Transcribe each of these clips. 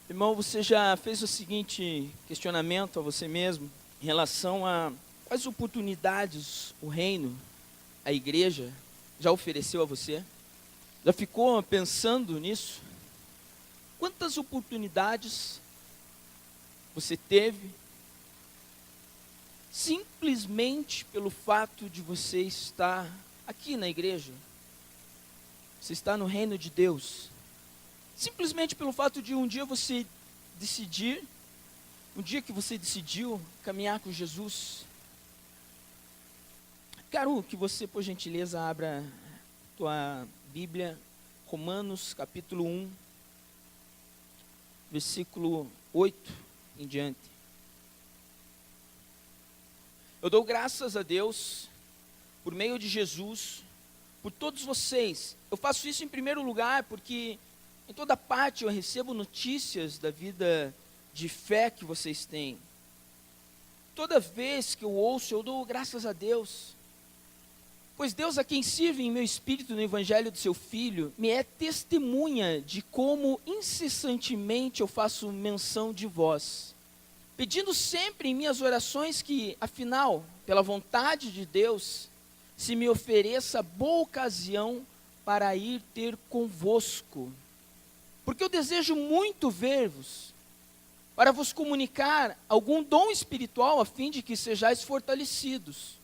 Irmão, você já fez o seguinte questionamento a você mesmo em relação a quais oportunidades o reino, a igreja, já ofereceu a você? Já ficou pensando nisso? Quantas oportunidades você teve simplesmente pelo fato de você estar aqui na igreja? Você está no reino de Deus. Simplesmente pelo fato de um dia você decidir, um dia que você decidiu caminhar com Jesus. Quero que você, por gentileza, abra tua Bíblia, Romanos capítulo 1, versículo 8 em diante. Eu dou graças a Deus, por meio de Jesus, por todos vocês. Eu faço isso em primeiro lugar porque em toda parte eu recebo notícias da vida de fé que vocês têm. Toda vez que eu ouço, eu dou graças a Deus. Pois Deus, a quem sirvo em meu espírito no Evangelho do seu Filho, me é testemunha de como incessantemente eu faço menção de vós, pedindo sempre em minhas orações que, afinal, pela vontade de Deus, se me ofereça boa ocasião para ir ter convosco. Porque eu desejo muito ver-vos, para vos comunicar algum dom espiritual, a fim de que sejais fortalecidos.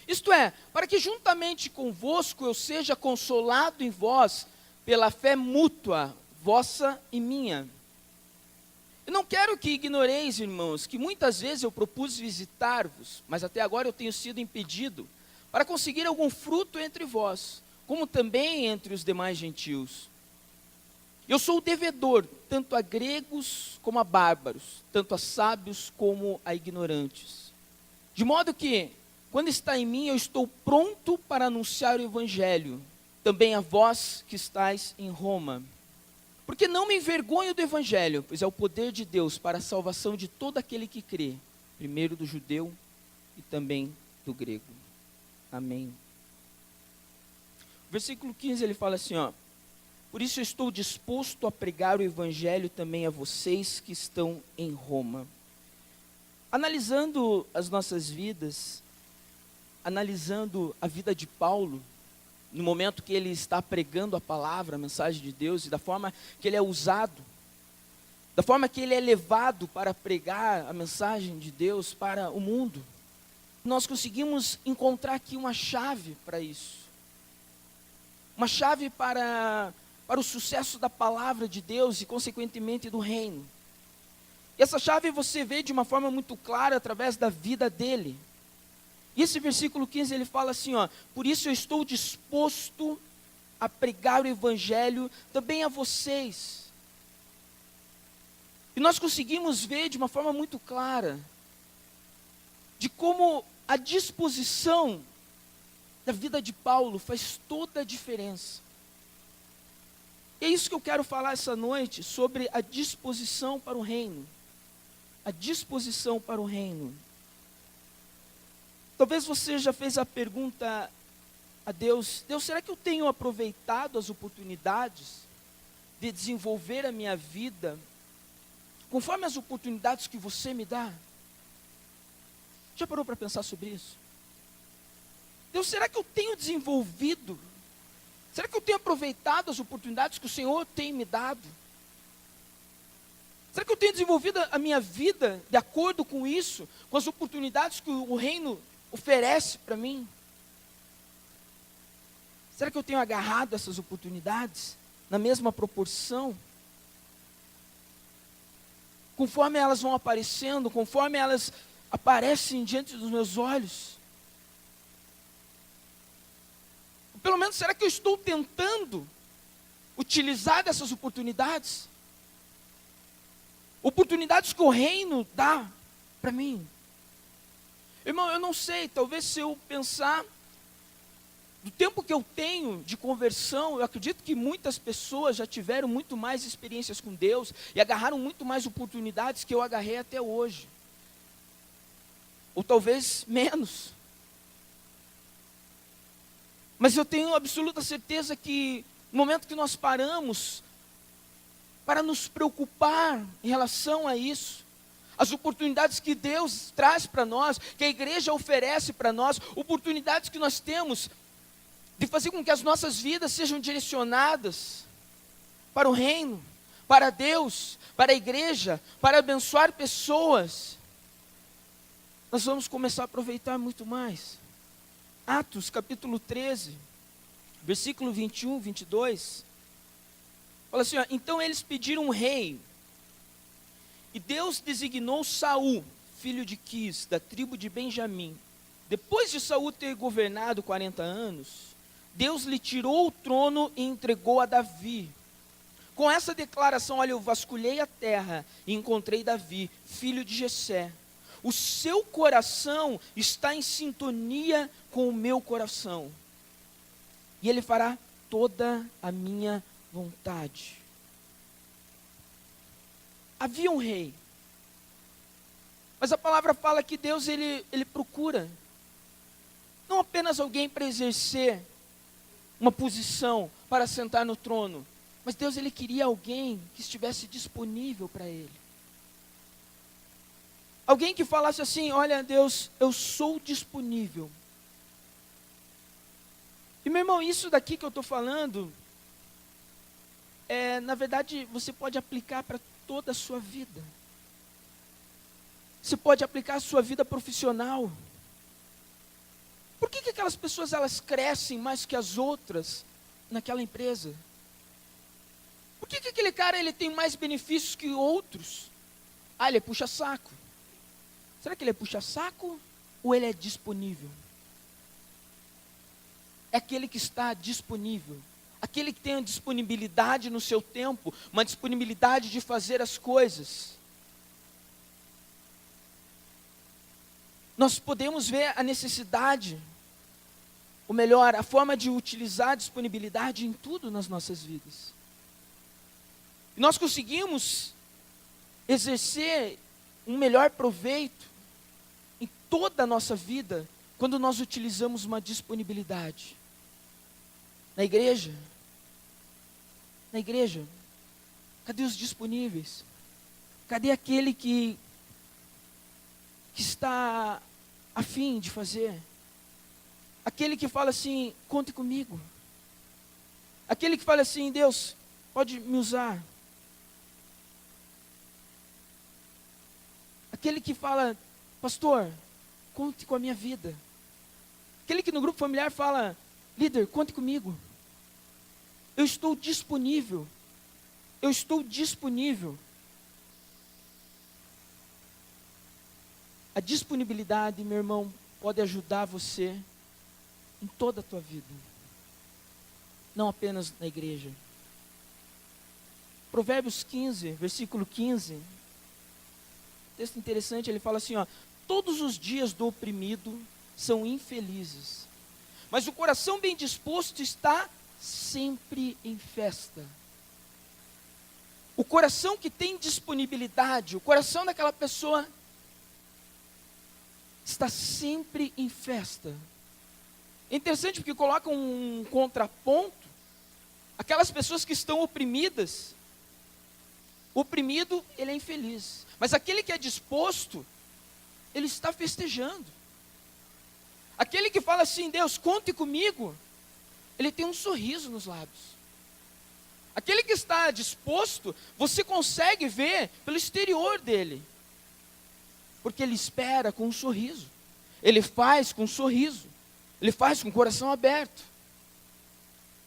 Isto é, para que juntamente convosco eu seja consolado em vós, pela fé mútua, vossa e minha. Eu não quero que ignoreis, irmãos, que muitas vezes eu propus visitar-vos, mas até agora eu tenho sido impedido, para conseguir algum fruto entre vós, como também entre os demais gentios. Eu sou o devedor, tanto a gregos como a bárbaros, tanto a sábios como a ignorantes. De modo que, quando está em mim, eu estou pronto para anunciar o Evangelho, também a vós que estáis em Roma. Porque não me envergonho do Evangelho, pois é o poder de Deus para a salvação de todo aquele que crê, primeiro do judeu e também do grego. Amém. Versículo 15 ele fala assim, ó: por isso eu estou disposto a pregar o Evangelho também a vocês que estão em Roma. Analisando as nossas vidas, analisando a vida de Paulo, no momento que ele está pregando a palavra, a mensagem de Deus, e da forma que ele é usado, da forma que ele é levado para pregar a mensagem de Deus para o mundo, nós conseguimos encontrar aqui uma chave para isso. Uma chave para o sucesso da palavra de Deus e, consequentemente, do reino. E essa chave você vê de uma forma muito clara através da vida dele. E esse versículo 15 ele fala assim, ó: por isso eu estou disposto a pregar o Evangelho também a vocês. E nós conseguimos ver de uma forma muito clara de como a disposição da vida de Paulo faz toda a diferença. E é isso que eu quero falar essa noite, sobre a disposição para o reino. A disposição para o reino. Talvez você já fez a pergunta a Deus: Deus, será que eu tenho aproveitado as oportunidades de desenvolver a minha vida conforme as oportunidades que você me dá? Já parou para pensar sobre isso? Deus, será que eu tenho desenvolvido? Será que eu tenho aproveitado as oportunidades que o Senhor tem me dado? Será que eu tenho desenvolvido a minha vida de acordo com isso, com as oportunidades que o reino oferece para mim? Será que eu tenho agarrado essas oportunidades na mesma proporção? Conforme elas vão aparecendo, conforme elas aparecem diante dos meus olhos? Pelo menos, será que eu estou tentando utilizar dessas oportunidades? Oportunidades que o reino dá para mim. Irmão, eu não sei, talvez se eu pensar do tempo que eu tenho de conversão, eu acredito que muitas pessoas já tiveram muito mais experiências com Deus e agarraram muito mais oportunidades que eu agarrei até hoje. Ou talvez menos. Mas eu tenho absoluta certeza que no momento que nós paramos para nos preocupar em relação a isso. As oportunidades que Deus traz para nós, que a igreja oferece para nós, oportunidades que nós temos de fazer com que as nossas vidas sejam direcionadas para o reino, para Deus, para a igreja, para abençoar pessoas. Nós vamos começar a aproveitar muito mais. Atos capítulo 13, versículo 21, 22, fala assim, ó, então eles pediram um rei, e Deus designou Saul, filho de Quis, da tribo de Benjamim. Depois de Saul ter governado 40 anos, Deus lhe tirou o trono e entregou a Davi. Com essa declaração, olha, eu vasculhei a terra e encontrei Davi, filho de Jessé. O seu coração está em sintonia com o meu coração, e ele fará toda a minha vontade. Havia um rei, mas a palavra fala que Deus ele procura não apenas alguém para exercer uma posição, para sentar no trono, mas Deus ele queria alguém que estivesse disponível para ele. Alguém que falasse assim, olha Deus, eu sou disponível. E meu irmão, isso daqui que eu estou falando, na verdade, você pode aplicar para toda a sua vida. Você pode aplicar a sua vida profissional. Por que aquelas pessoas elas crescem mais que as outras naquela empresa? Por que aquele cara ele tem mais benefícios que outros? Ah, ele é puxa-saco. Será que ele é puxa-saco ou ele é disponível? É aquele que está disponível. Aquele que tem a disponibilidade no seu tempo, uma disponibilidade de fazer as coisas. Nós podemos ver a necessidade, ou melhor, a forma de utilizar a disponibilidade em tudo nas nossas vidas. E nós conseguimos exercer um melhor proveito em toda a nossa vida quando nós utilizamos uma disponibilidade. Na igreja, cadê os disponíveis? Cadê aquele que está a fim de fazer? Aquele que fala assim, conte comigo. Aquele que fala assim, Deus, pode me usar. Aquele que fala, pastor, conte com a minha vida. Aquele que no grupo familiar fala, líder, conte comigo. Eu estou disponível. Eu estou disponível. A disponibilidade, meu irmão, pode ajudar você em toda a tua vida. Não apenas na igreja. Provérbios 15, versículo 15. Texto interessante, ele fala assim, ó, todos os dias do oprimido são infelizes, mas o coração bem disposto está sempre em festa. O coração que tem disponibilidade, o coração daquela pessoa está sempre em festa. É interessante porque coloca um contraponto. Aquelas pessoas que estão oprimidas, o oprimido, ele é infeliz. Mas aquele que é disposto, ele está festejando. Aquele que fala assim, Deus, conte comigo, ele tem um sorriso nos lábios. Aquele que está disposto, você consegue ver pelo exterior dele. Porque ele espera com um sorriso. Ele faz com um sorriso. Ele faz com o coração aberto.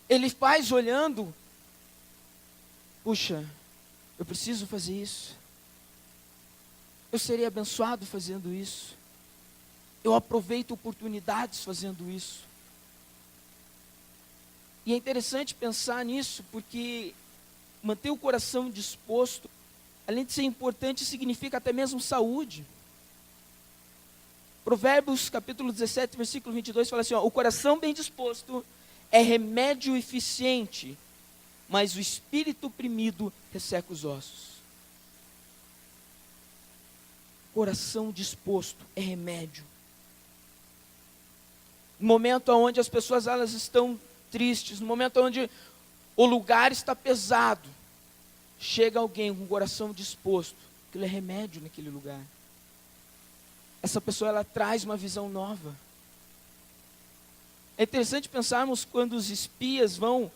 Ele faz olhando, puxa, eu preciso fazer isso. Eu serei abençoado fazendo isso. Eu aproveito oportunidades fazendo isso. E é interessante pensar nisso, porque manter o coração disposto, além de ser importante, significa até mesmo saúde. Provérbios capítulo 17, versículo 22, fala assim, ó, o coração bem disposto é remédio eficiente, mas o espírito oprimido resseca os ossos. Coração disposto é remédio. No momento onde as pessoas elas estão tristes, no momento onde o lugar está pesado, chega alguém com o coração disposto, aquilo é remédio naquele lugar. Essa pessoa, ela traz uma visão nova. É interessante pensarmos quando os espias vão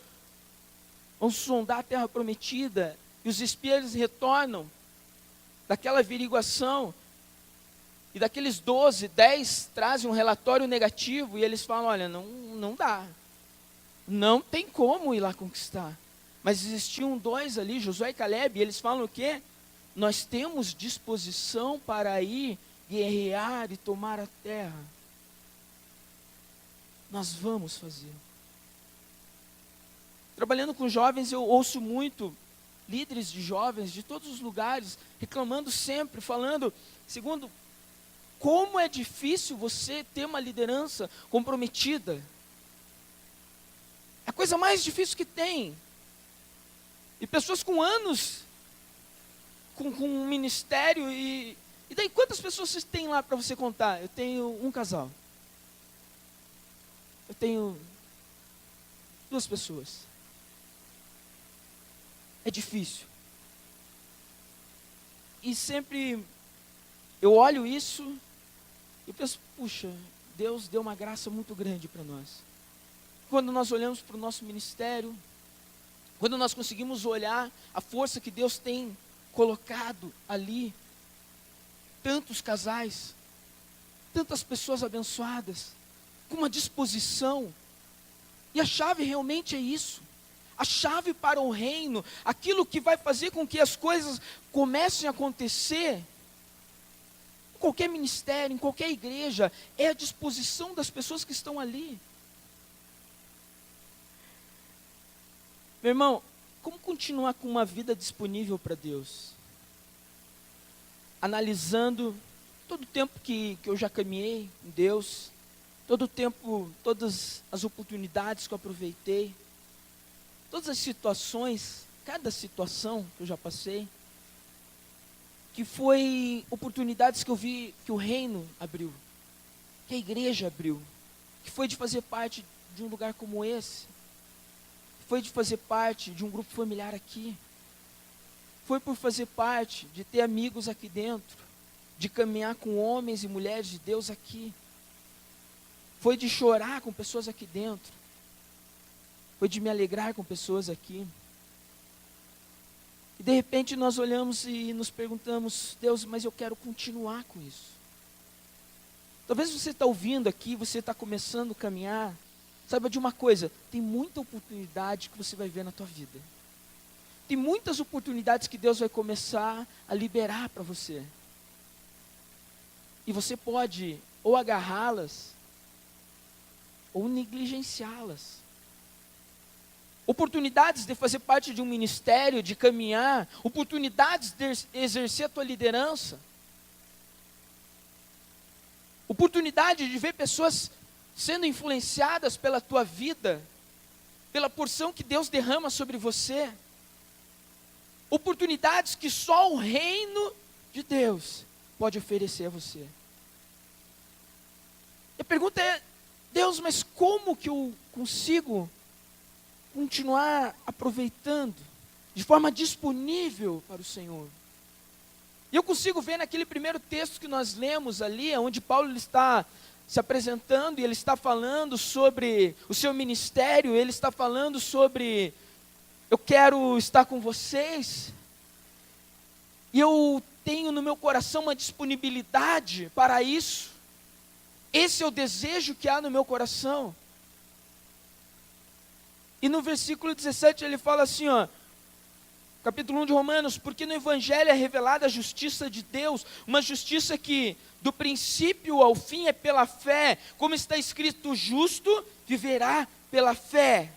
sondar a terra prometida, e os espias retornam daquela averiguação, e daqueles 12, 10 trazem um relatório negativo, e eles falam, olha, não dá, não tem como ir lá conquistar. Mas existiam 2 ali, Josué e Caleb, e eles falam o quê? Nós temos disposição para ir guerrear e tomar a terra. Nós vamos fazer. Trabalhando com jovens, eu ouço muito líderes de jovens de todos os lugares, reclamando sempre, falando, segundo, como é difícil você ter uma liderança comprometida. É a coisa mais difícil que tem. E pessoas com anos, com um ministério, e daí quantas pessoas você tem lá para você contar? Eu tenho um casal. Eu tenho 2 pessoas. É difícil. E sempre eu olho isso e penso, puxa, Deus deu uma graça muito grande para nós. Quando nós olhamos para o nosso ministério, quando nós conseguimos olhar a força que Deus tem colocado ali, tantos casais, tantas pessoas abençoadas, com uma disposição, e a chave realmente é isso. A chave para o reino, aquilo que vai fazer com que as coisas comecem a acontecer, em qualquer ministério, em qualquer igreja, é a disposição das pessoas que estão ali. Meu irmão, como continuar com uma vida disponível para Deus? Analisando todo o tempo que eu já caminhei com Deus, todo o tempo, todas as oportunidades que eu aproveitei, todas as situações, cada situação que eu já passei, que foi oportunidades que eu vi que o reino abriu, que a igreja abriu, que foi de fazer parte de um lugar como esse, foi de fazer parte de um grupo familiar aqui, foi por fazer parte de ter amigos aqui dentro, de caminhar com homens e mulheres de Deus aqui, foi de chorar com pessoas aqui dentro, foi de me alegrar com pessoas aqui. E de repente nós olhamos e nos perguntamos, Deus, mas eu quero continuar com isso. Talvez você está ouvindo aqui, você está começando a caminhar, saiba de uma coisa, tem muita oportunidade que você vai ver na tua vida. Tem muitas oportunidades que Deus vai começar a liberar para você. E você pode ou agarrá-las, ou negligenciá-las. Oportunidades de fazer parte de um ministério, de caminhar, oportunidades de exercer a tua liderança, oportunidade de ver pessoas sendo influenciadas pela tua vida, pela porção que Deus derrama sobre você, oportunidades que só o reino de Deus pode oferecer a você. E a pergunta é, Deus, mas como que eu consigo continuar aproveitando de forma disponível para o Senhor? E eu consigo ver naquele primeiro texto que nós lemos ali, onde Paulo está se apresentando e ele está falando sobre o seu ministério, ele está falando sobre, eu quero estar com vocês, e eu tenho no meu coração uma disponibilidade para isso, esse é o desejo que há no meu coração. E no versículo 17 ele fala assim, ó, capítulo 1 de Romanos, porque no Evangelho é revelada a justiça de Deus, uma justiça que do princípio ao fim é pela fé, como está escrito, o justo viverá pela fé.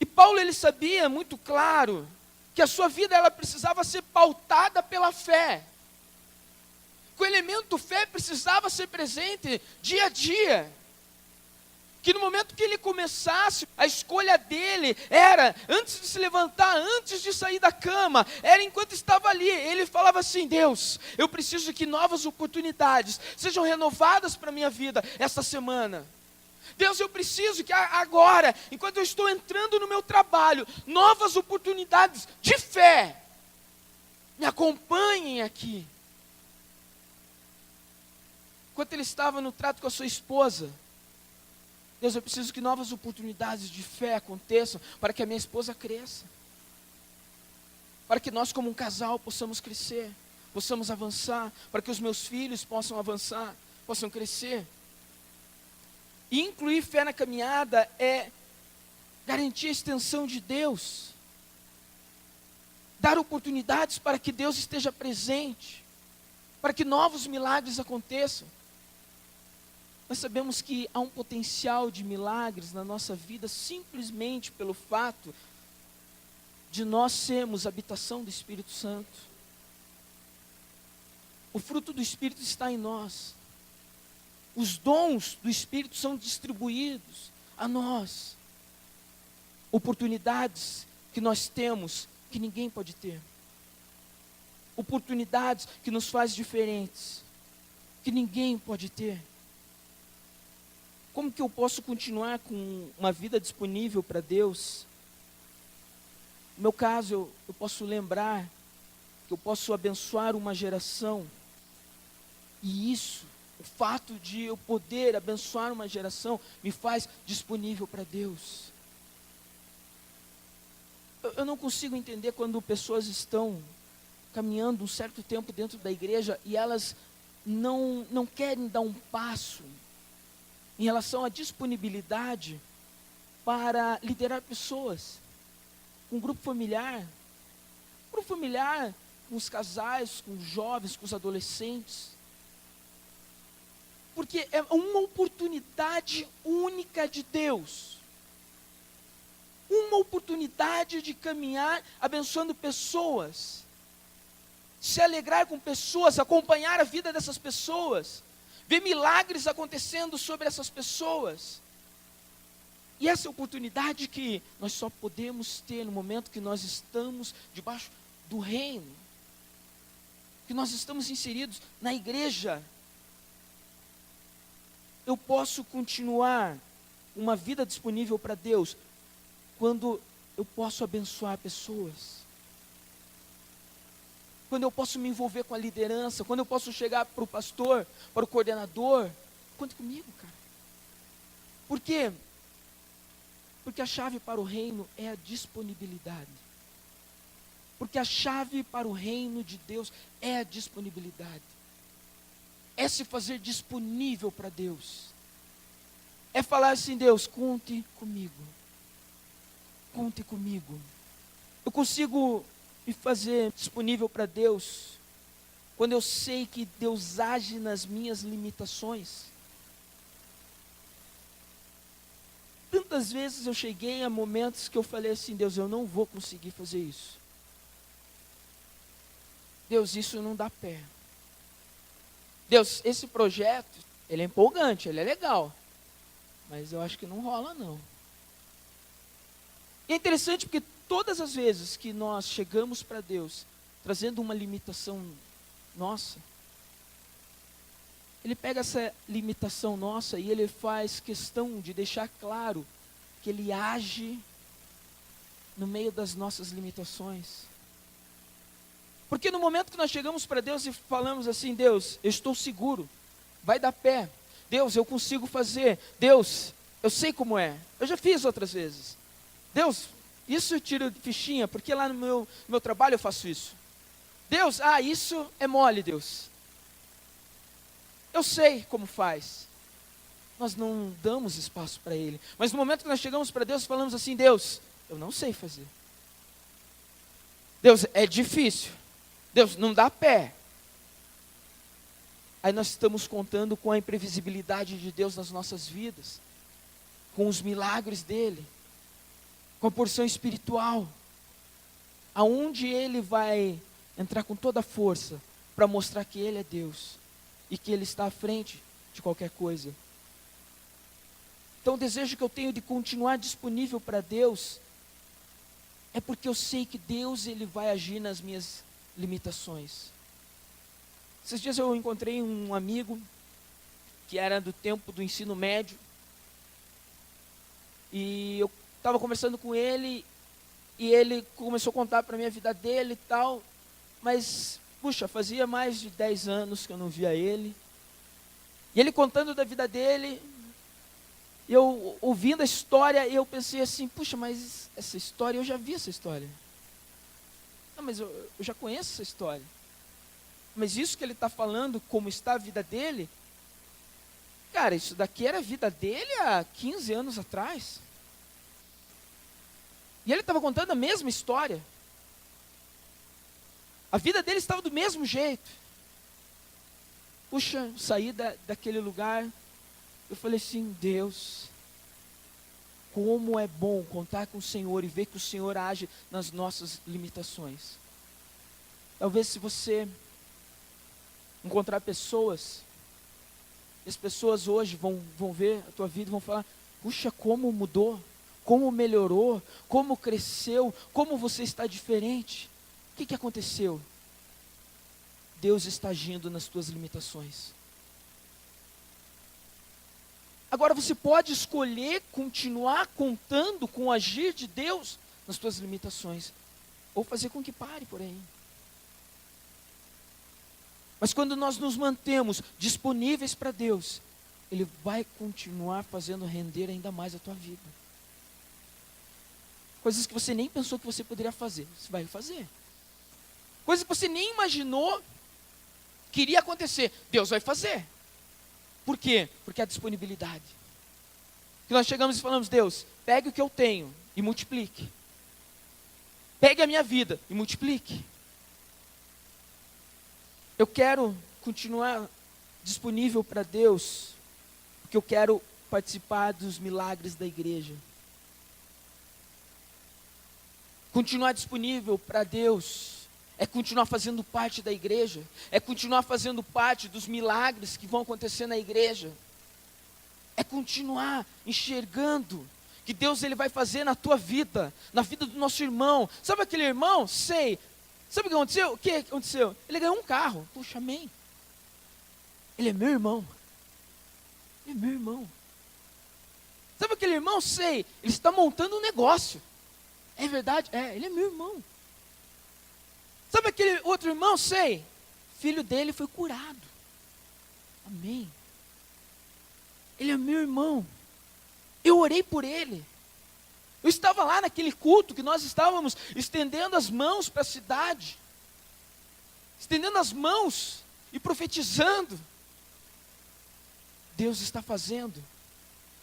E Paulo ele sabia muito claro que a sua vida ela precisava ser pautada pela fé, que o elemento fé precisava ser presente dia a dia. Que no momento que ele começasse, a escolha dele era, antes de se levantar, antes de sair da cama, era enquanto estava ali, ele falava assim, Deus, eu preciso que novas oportunidades sejam renovadas para a minha vida esta semana. Deus, eu preciso que agora, enquanto eu estou entrando no meu trabalho, novas oportunidades de fé me acompanhem aqui. Enquanto ele estava no trato com a sua esposa, Deus, eu preciso que novas oportunidades de fé aconteçam para que a minha esposa cresça. Para que nós como um casal possamos crescer, possamos avançar, para que os meus filhos possam avançar, possam crescer. E incluir fé na caminhada é garantir a extensão de Deus. Dar oportunidades para que Deus esteja presente, para que novos milagres aconteçam. Nós sabemos que há um potencial de milagres na nossa vida simplesmente pelo fato de nós sermos habitação do Espírito Santo. O fruto do Espírito está em nós. Os dons do Espírito são distribuídos a nós. Oportunidades que nós temos que ninguém pode ter. Oportunidades que nos faz diferentes, que ninguém pode ter. Como que eu posso continuar com uma vida disponível para Deus? No meu caso, eu posso lembrar que eu posso abençoar uma geração. E isso, o fato de eu poder abençoar uma geração, me faz disponível para Deus. Eu não consigo entender quando pessoas estão caminhando um certo tempo dentro da igreja e elas não querem dar um passo em relação à disponibilidade para liderar pessoas. Um grupo familiar, com os casais, com os jovens, com os adolescentes. Porque é uma oportunidade única de Deus. Uma oportunidade de caminhar abençoando pessoas. Se alegrar com pessoas, acompanhar a vida dessas pessoas. Ver milagres acontecendo sobre essas pessoas. E essa oportunidade que nós só podemos ter no momento que nós estamos debaixo do reino. Que nós estamos inseridos na igreja. Eu posso continuar uma vida disponível para Deus quando eu posso abençoar pessoas. Quando eu posso me envolver com a liderança, quando eu posso chegar para o pastor, para o coordenador, conte comigo, cara. Por quê? Porque a chave para o reino é a disponibilidade. Porque a chave para o reino de Deus é a disponibilidade. É se fazer disponível para Deus. É falar assim, Deus, conte comigo. Conte comigo. Eu consigo me fazer disponível para Deus quando eu sei que Deus age nas minhas limitações. Tantas vezes eu cheguei a momentos que eu falei assim, Deus, eu não vou conseguir fazer isso. Deus, isso não dá pé. Deus, esse projeto, ele é empolgante, ele é legal, mas eu acho que não rola não. E é interessante porque todas as vezes que nós chegamos para Deus, trazendo uma limitação nossa, Ele pega essa limitação nossa e Ele faz questão de deixar claro que Ele age no meio das nossas limitações. Porque no momento que nós chegamos para Deus e falamos assim, Deus, eu estou seguro, vai dar pé. Deus, eu consigo fazer. Deus, eu sei como é. Eu já fiz outras vezes. Deus, isso eu tiro de fichinha, porque lá no meu trabalho eu faço isso. Deus, isso é mole, Deus. Eu sei como faz. Nós não damos espaço para Ele. Mas no momento que nós chegamos para Deus, falamos assim, Deus, eu não sei fazer. Deus, é difícil. Deus, não dá pé. Aí nós estamos contando com a imprevisibilidade de Deus nas nossas vidas, com os milagres dEle, com a porção espiritual, aonde Ele vai entrar com toda a força para mostrar que Ele é Deus e que Ele está à frente de qualquer coisa. Então o desejo que eu tenho de continuar disponível para Deus é porque eu sei que Deus Ele vai agir nas minhas limitações. Esses dias eu encontrei um amigo que era do tempo do ensino médio E eu estava conversando com ele, e ele começou a contar para mim a vida dele e tal. Mas, puxa, fazia mais de 10 anos que eu não via ele. E ele contando da vida dele, eu ouvindo a história, eu pensei assim, puxa, mas essa história, eu já vi essa história. Não, mas eu já conheço essa história. Mas isso que ele está falando, como está a vida dele, cara, isso daqui era a vida dele há 15 anos atrás. E ele estava contando a mesma história. A vida dele estava do mesmo jeito. Puxa, saí daquele lugar, eu falei assim, Deus, como é bom contar com o Senhor e ver que o Senhor age nas nossas limitações. Talvez se você encontrar pessoas, as pessoas hoje vão ver a tua vida e vão falar, puxa, como mudou, como melhorou, como cresceu, como você está diferente. O que aconteceu? Deus está agindo nas tuas limitações. Agora você pode escolher continuar contando com o agir de Deus nas tuas limitações, ou fazer com que pare por aí. Mas quando nós nos mantemos disponíveis para Deus, Ele vai continuar fazendo render ainda mais a tua vida. Coisas que você nem pensou que você poderia fazer, você vai fazer. Coisas que você nem imaginou que iria acontecer, Deus vai fazer. Por quê? Porque a disponibilidade. Que nós chegamos e falamos, Deus, pegue o que eu tenho e multiplique. Pegue a minha vida e multiplique. Eu quero continuar disponível para Deus, porque eu quero participar dos milagres da igreja. Continuar disponível para Deus é continuar fazendo parte da igreja, é continuar fazendo parte dos milagres que vão acontecer na igreja, é continuar enxergando que Deus ele vai fazer na tua vida, na vida do nosso irmão. Sabe aquele irmão? Sei. Sabe o que aconteceu? O que aconteceu? Ele ganhou um carro. Puxa, amém. Ele é meu irmão. Ele é meu irmão. Sabe aquele irmão? Sei. Ele está montando um negócio. É verdade? É, ele é meu irmão. Sabe aquele outro irmão? Sei. Filho dele foi curado. Amém. Ele é meu irmão. Eu orei por ele. Eu estava lá naquele culto que nós estávamos estendendo as mãos para a cidade. Estendendo as mãos e profetizando. Deus está fazendo.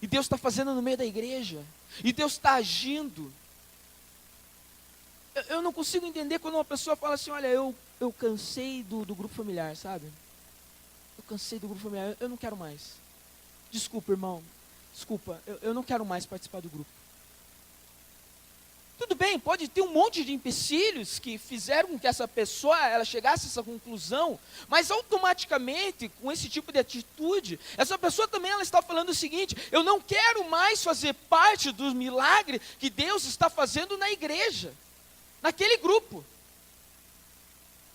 E Deus está fazendo no meio da igreja. E Deus está agindo. Eu não consigo entender quando uma pessoa fala assim, olha, eu cansei do grupo familiar, sabe? Eu cansei do grupo familiar, eu não quero mais. Desculpa, irmão. Desculpa, eu não quero mais participar do grupo. Tudo bem, pode ter um monte de empecilhos que fizeram com que essa pessoa ela chegasse a essa conclusão, mas automaticamente, com esse tipo de atitude, essa pessoa também ela está falando o seguinte, eu não quero mais fazer parte do milagre que Deus está fazendo na igreja, naquele grupo.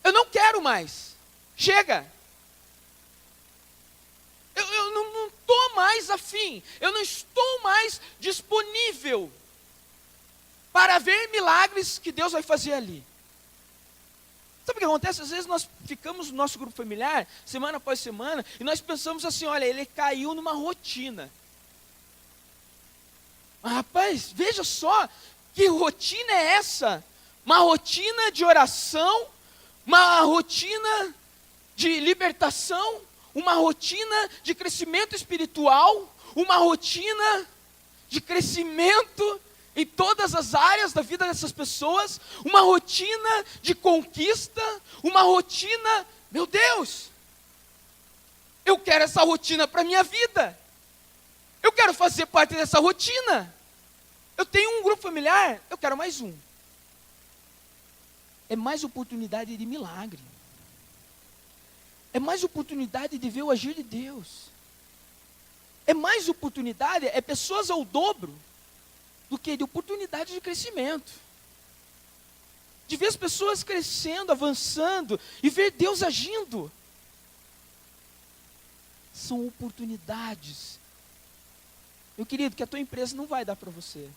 Eu não quero mais. Chega. Eu não estou mais afim, eu não estou mais disponível para ver milagres que Deus vai fazer ali. Sabe o que acontece? Às vezes nós ficamos no nosso grupo familiar, semana após semana, e nós pensamos assim, olha, ele caiu numa rotina. Mas, rapaz, veja só, que rotina é essa? Uma rotina de oração, uma rotina de libertação, uma rotina de crescimento espiritual, uma rotina de crescimento em todas as áreas da vida dessas pessoas, uma rotina de conquista, uma rotina, meu Deus, eu quero essa rotina para a minha vida, eu quero fazer parte dessa rotina, eu tenho um grupo familiar, eu quero mais um. É mais oportunidade de milagre, é mais oportunidade de ver o agir de Deus, é mais oportunidade, é pessoas ao dobro, do que de oportunidade de crescimento. De ver as pessoas crescendo, avançando, e ver Deus agindo. São oportunidades Meu querido, que a tua empresa não vai dar para você.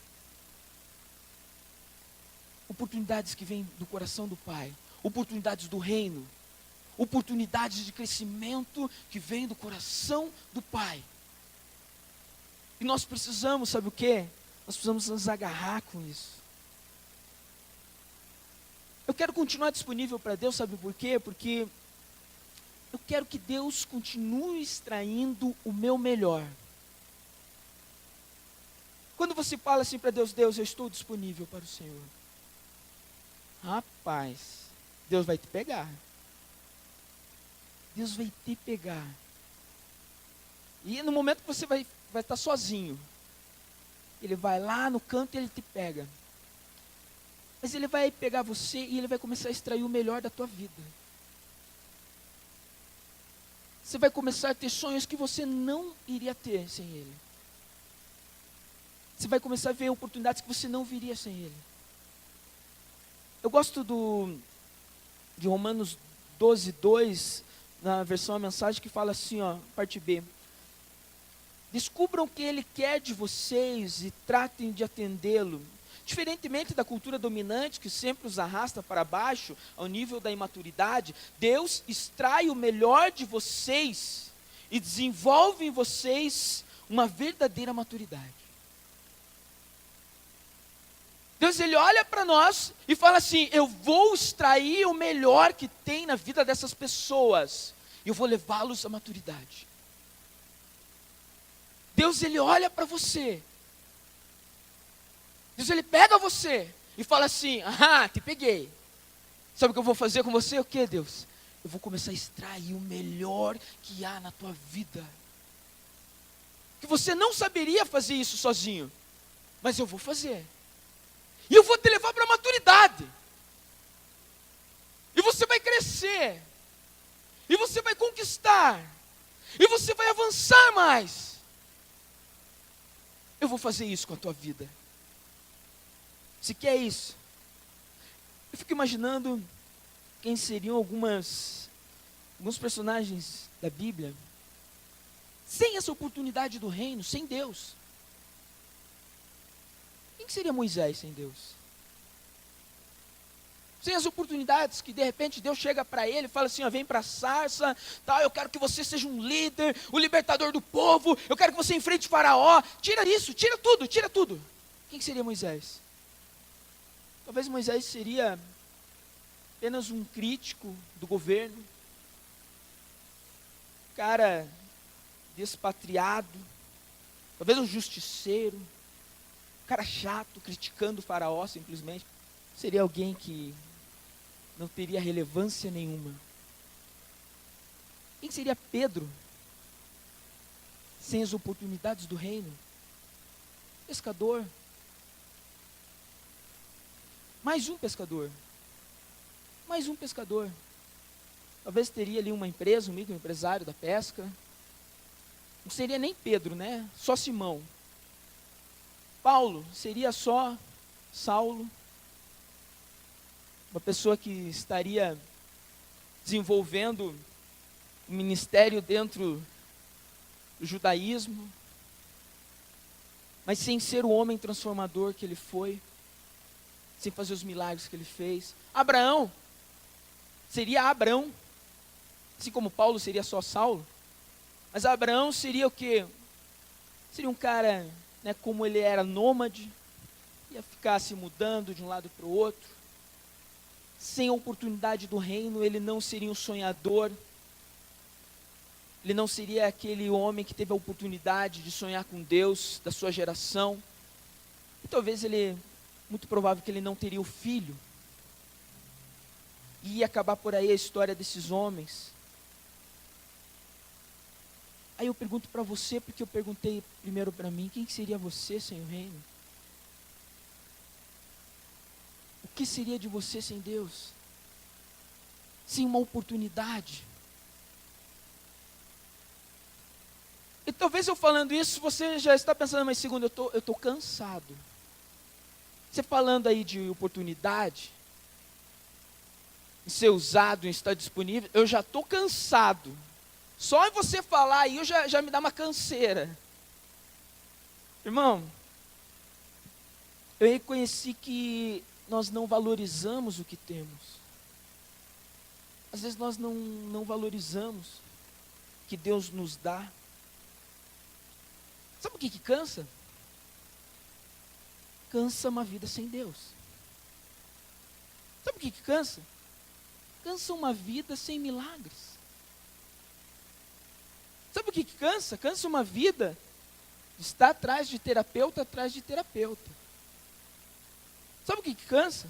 Oportunidades que vêm do coração do Pai, oportunidades do reino, oportunidades de crescimento que vêm do coração do Pai. E nós precisamos, sabe o quê? Nós precisamos nos agarrar com isso. Eu quero continuar disponível para Deus, sabe por quê? Porque eu quero que Deus continue extraindo o meu melhor. Quando você fala assim para Deus, Deus, eu estou disponível para o Senhor. Rapaz, Deus vai te pegar. Deus vai te pegar. E no momento que você vai estar sozinho, Ele vai lá no canto e Ele te pega. Mas Ele vai pegar você e Ele vai começar a extrair o melhor da tua vida. Você vai começar a ter sonhos que você não iria ter sem Ele. Você vai começar a ver oportunidades que você não viria sem Ele. Eu gosto de Romanos 12, 2, na versão A Mensagem, que fala assim, ó, parte B. Descubram o que Ele quer de vocês e tratem de atendê-lo. Diferentemente da cultura dominante, que sempre os arrasta para baixo, ao nível da imaturidade, Deus extrai o melhor de vocês e desenvolve em vocês uma verdadeira maturidade. Deus, Ele olha para nós e fala assim, eu vou extrair o melhor que tem na vida dessas pessoas, e eu vou levá-los à maturidade. Deus, Ele olha para você, Deus, Ele pega você e fala assim, te peguei. Sabe o que eu vou fazer com você? O que, Deus? Eu vou começar a extrair o melhor que há na tua vida. Que você não saberia fazer isso sozinho, mas eu vou fazer. E eu vou te levar para a maturidade. E você vai crescer. E você vai conquistar. E você vai avançar mais. Eu vou fazer isso com a tua vida. Se quer isso. Eu fico imaginando quem seriam alguns personagens da Bíblia sem essa oportunidade do reino, sem Deus. Quem seria Moisés sem Deus? Sem as oportunidades que de repente Deus chega para ele e fala assim, ó, vem para a sarça, tal, eu quero que você seja um líder, o libertador do povo, eu quero que você enfrente Faraó, tira isso, tira tudo. Quem seria Moisés? Talvez Moisés seria apenas um crítico do governo, cara despatriado, talvez um justiceiro, cara chato, criticando o Faraó simplesmente. Seria alguém que não teria relevância nenhuma. Quem seria Pedro sem as oportunidades do reino? Pescador. Mais um pescador. Talvez teria ali uma empresa, um microempresário da pesca. Não seria nem Pedro, né? Só Simão. Paulo seria só Saulo, uma pessoa que estaria desenvolvendo o ministério dentro do judaísmo, mas sem ser o homem transformador que ele foi, sem fazer os milagres que ele fez. Abraão seria Abrão, assim como Paulo seria só Saulo, mas Abraão seria o quê? Seria um cara, né, como ele era nômade, ia ficar se mudando de um lado para o outro. Sem a oportunidade do reino, ele não seria um sonhador. Ele não seria aquele homem que teve a oportunidade de sonhar com Deus, da sua geração. E talvez muito provável que ele não teria o filho. E ia acabar por aí a história desses homens. Aí eu pergunto para você, porque eu perguntei primeiro para mim, quem seria você sem o reino? O que seria de você sem Deus? Sem uma oportunidade? E talvez eu falando isso, você já está pensando, mas segundo, eu estou cansado. Você falando aí de oportunidade, em ser usado, em estar disponível, eu já estou cansado. Só em você falar aí, já me dá uma canseira. Irmão, eu reconheci que nós não valorizamos o que temos. Às vezes nós não valorizamos o que Deus nos dá. Sabe o que cansa? Cansa uma vida sem Deus. Sabe o que cansa? Cansa uma vida sem milagres. Sabe o que cansa? Cansa uma vida de estar atrás de terapeuta. Sabe o que cansa?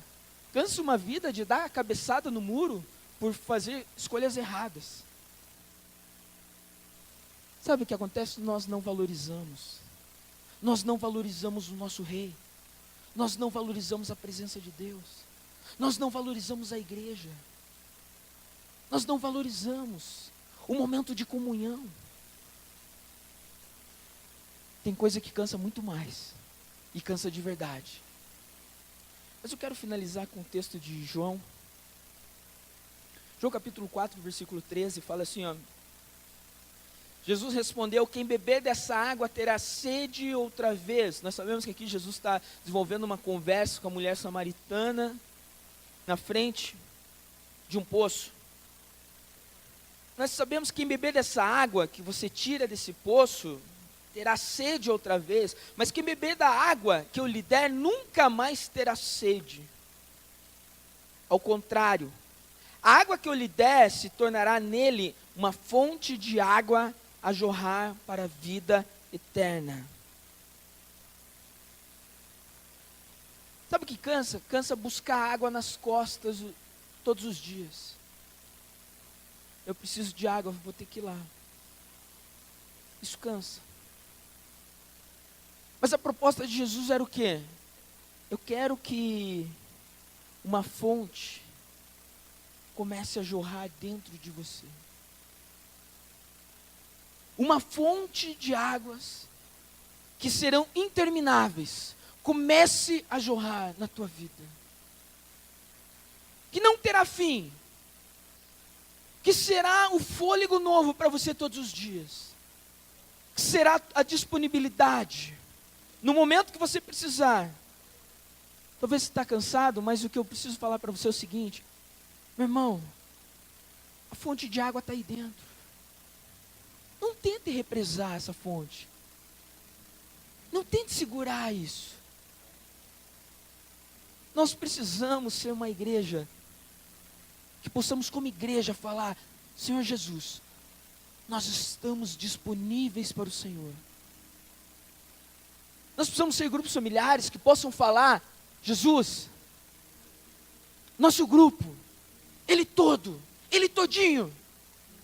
Cansa uma vida de dar a cabeçada no muro por fazer escolhas erradas. Sabe o que acontece? Nós não valorizamos. Nós não valorizamos o nosso rei. Nós não valorizamos a presença de Deus. Nós não valorizamos a igreja. Nós não valorizamos o momento de comunhão. Tem coisa que cansa muito mais. E cansa de verdade. Mas eu quero finalizar com o texto de João. João capítulo 4, versículo 13, fala assim, ó. Jesus respondeu: quem beber dessa água terá sede outra vez. Nós sabemos que aqui Jesus está desenvolvendo uma conversa com a mulher samaritana, na frente de um poço. Nós sabemos que quem beber dessa água que você tira desse poço, terá sede outra vez, mas quem beber da água que eu lhe der, nunca mais terá sede. Ao contrário, a água que eu lhe der se tornará nele uma fonte de água a jorrar para a vida eterna. Sabe o que cansa? Cansa buscar água nas costas todos os dias. Eu preciso de água, vou ter que ir lá. Isso cansa. Mas a proposta de Jesus era o quê? Eu quero que uma fonte comece a jorrar dentro de você. Uma fonte de águas que serão intermináveis comece a jorrar na tua vida. Que não terá fim. Que será o fôlego novo para você todos os dias. Que será a disponibilidade. No momento que você precisar. Talvez você está cansado, mas o que eu preciso falar para você é o seguinte. Meu irmão, a fonte de água está aí dentro. Não tente represar essa fonte. Não tente segurar isso. Nós precisamos ser uma igreja que possamos como igreja falar: Senhor Jesus, nós estamos disponíveis para o Senhor. Nós precisamos ser grupos familiares que possam falar: Jesus, nosso grupo, ele todinho,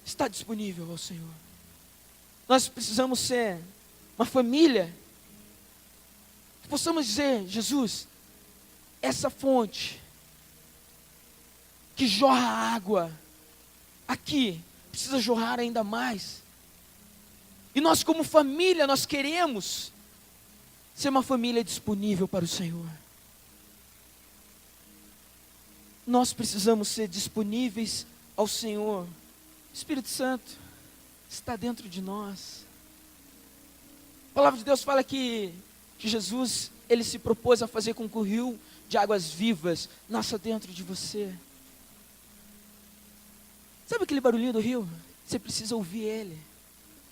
está disponível ao Senhor. Nós precisamos ser uma família que possamos dizer: Jesus, essa fonte que jorra água aqui precisa jorrar ainda mais. E nós como família, nós queremos ser uma família disponível para o Senhor. Nós precisamos ser disponíveis ao Senhor. Espírito Santo está dentro de nós. A palavra de Deus fala que Jesus, ele se propôs a fazer com que o rio de águas vivas nasça dentro de você. Sabe aquele barulhinho do rio? Você precisa ouvir ele.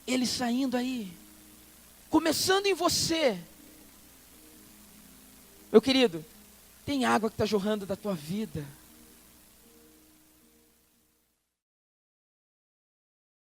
Ele saindo aí. Começando em você. Meu querido, tem água que está jorrando da tua vida.